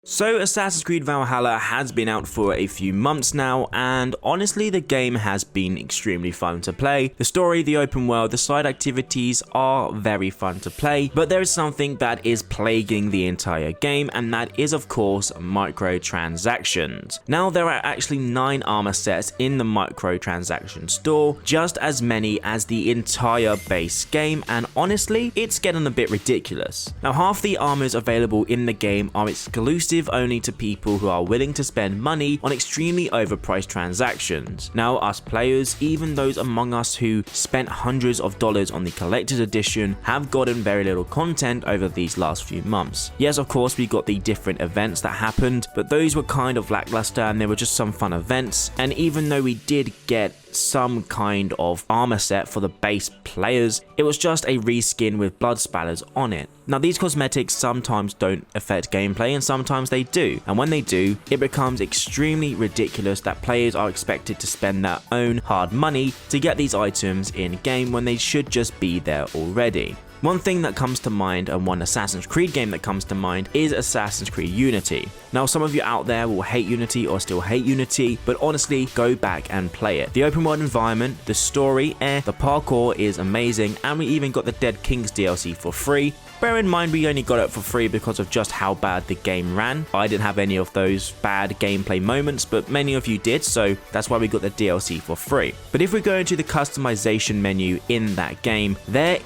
So Assassin's Creed Valhalla has been out for a few months now, and honestly the game has been extremely fun to play. The story, the open world, the side activities are very fun to play, but there is something that is plaguing the entire game, and that is of course microtransactions. Now there are actually 9 armor sets in the microtransaction store, just as many as the entire base game, and honestly it's getting a bit ridiculous. Now half the armors available in the game are exclusive only to people who are willing to spend money on extremely overpriced transactions. Now us players, even those among us who spent hundreds of dollars on the collector's edition, have gotten very little content over these last few months. Yes, of course we got the different events that happened, but those were kind of lackluster and they were just some fun events, and even though we did get some kind of armor set for the base players, it was just a reskin with blood spatters on it. Now these cosmetics sometimes don't affect gameplay and sometimes they do, and when they do, it becomes extremely ridiculous that players are expected to spend their own hard money to get these items in game when they should just be there already. One thing that comes to mind, and one Assassin's Creed game that comes to mind, is Assassin's Creed Unity. Now some of you out there will hate Unity or still hate Unity, but honestly go back and play it. The open world environment, the story, the parkour is amazing, and we even got the Dead Kings DLC for free. Bear in mind we only got it for free because of just how bad the game ran. I didn't have any of those bad gameplay moments, but many of you did, so that's why we got the DLC for free. But if we go into the customization menu in that game, there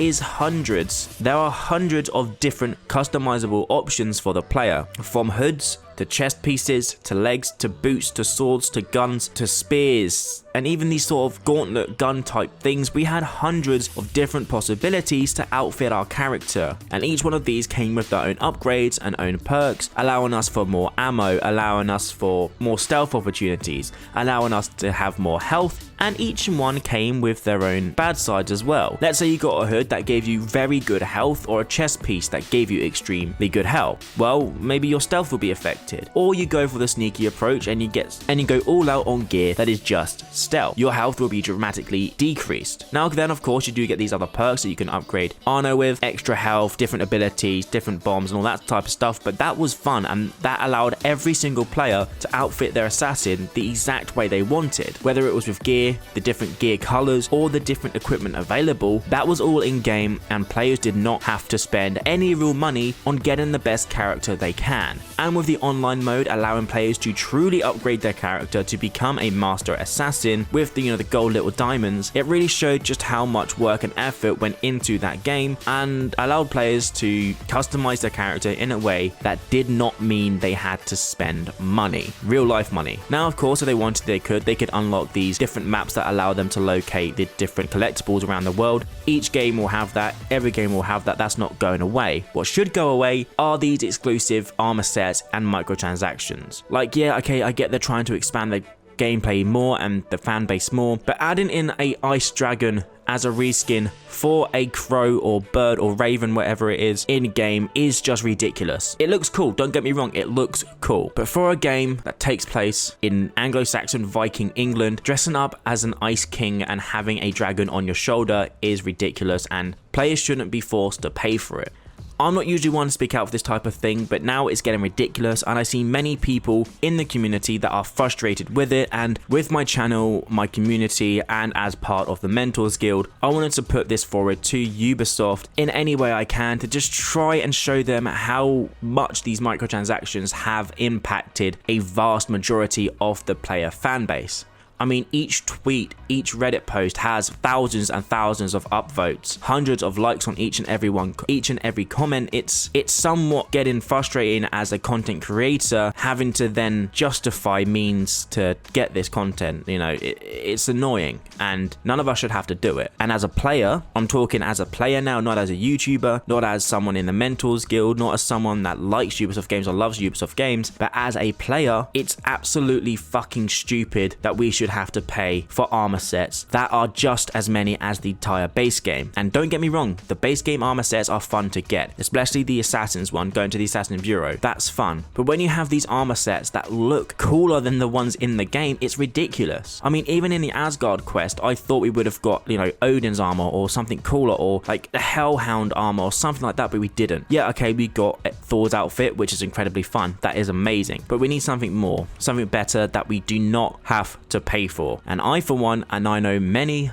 are hundreds of different customizable options for the player, from hoods to chest pieces, to legs, to boots, to swords, to guns, to spears, and even these sort of gauntlet gun type things. We had hundreds of different possibilities to outfit our character, and each one of these came with their own upgrades and own perks, allowing us for more ammo, allowing us for more stealth opportunities, allowing us to have more health, and each one came with their own bad sides as well. Let's say you got a hood that gave you very good health, or a chest piece that gave you extremely good health. Well, maybe your stealth will be affected. Or you go for the sneaky approach and you go all out on gear that is just stealth. Your health will be dramatically decreased. Now then, of course, you do get these other perks that you can upgrade Arno with, extra health, different abilities, different bombs and all that type of stuff, but that was fun, and that allowed every single player to outfit their assassin the exact way they wanted. Whether it was with gear, the different gear colors, or the different equipment available, that was all in game, and players did not have to spend any real money on getting the best character they can. And with the online mode allowing players to truly upgrade their character to become a master assassin with the gold little diamonds, it really showed just how much work and effort went into that game, and allowed players to customize their character in a way that did not mean they had to spend money, real life money. Now of course if they wanted they could unlock these different maps that allow them to locate the different collectibles around the world. Each game will have that, every game will have that, that's not going away. What should go away are these exclusive armor sets and microtransactions. Like, yeah, okay, I get they're trying to expand the gameplay more and the fan base more, but adding in a ice dragon as a reskin for a crow or bird or raven, whatever it is, in game is just ridiculous. It looks cool, don't get me wrong, it looks cool, but for a game that takes place in Anglo-Saxon Viking England, dressing up as an ice king and having a dragon on your shoulder is ridiculous, and players shouldn't be forced to pay for it. I'm not usually one to speak out for this type of thing, but now it's getting ridiculous, and I see many people in the community that are frustrated with it, and with my channel, my community, and as part of the Mentors Guild, I wanted to put this forward to Ubisoft in any way I can to just try and show them how much these microtransactions have impacted a vast majority of the player fan base. I mean, each tweet, each Reddit post has thousands and thousands of upvotes, hundreds of likes on each and every comment. It's somewhat getting frustrating as a content creator, having to then justify means to get this content. It's annoying, and none of us should have to do it. And as a player, I'm talking as a player now, not as a YouTuber, not as someone in the Mentors Guild, not as someone that likes Ubisoft games or loves Ubisoft games, but as a player, it's absolutely fucking stupid that we should should have to pay for armor sets that are just as many as the entire base game. And don't get me wrong, the base game armor sets are fun to get, especially the Assassin's one, going to the Assassin Bureau. That's fun. But when you have these armor sets that look cooler than the ones in the game, it's ridiculous. I mean, even in the Asgard quest, I thought we would have got, you know, Odin's armor or something cooler, or like the Hellhound armor or something like that, but we didn't. Yeah, okay, we got Thor's outfit, which is incredibly fun. That is amazing. But we need something more, something better that we do not have to pay for. And I, for one, and I know many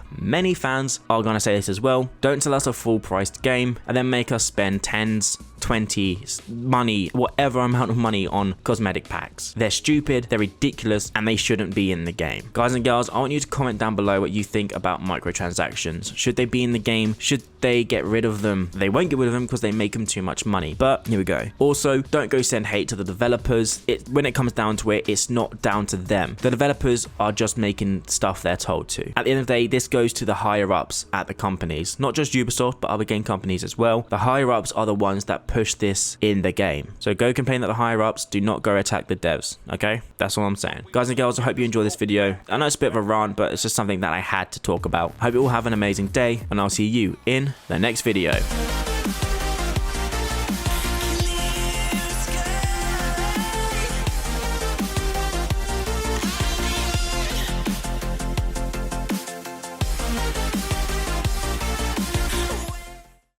fans are going to say this as well, don't sell us a full priced game and then make us spend 10s, 20s, money, whatever amount of money on cosmetic packs. They're stupid, they're ridiculous, and they shouldn't be in the game. Guys and girls, I want you to comment down below what you think about microtransactions. Should they be in the game? Should they get rid of them? They won't get rid of them because they make them too much money. But here we go. Also, don't go send hate to the developers. When it comes down to it, it's not down to them. The developers are just making stuff they're told to. At the end of the day, this goes to the higher ups at the companies, not just Ubisoft, but other game companies as well. The higher ups are the ones that push this in the game. So go complain at the higher ups, do not go attack the devs, okay? That's all I'm saying. Guys and girls, I hope you enjoy this video. I know it's a bit of a rant, but it's just something that I had to talk about. I hope you all have an amazing day, and I'll see you in the next video.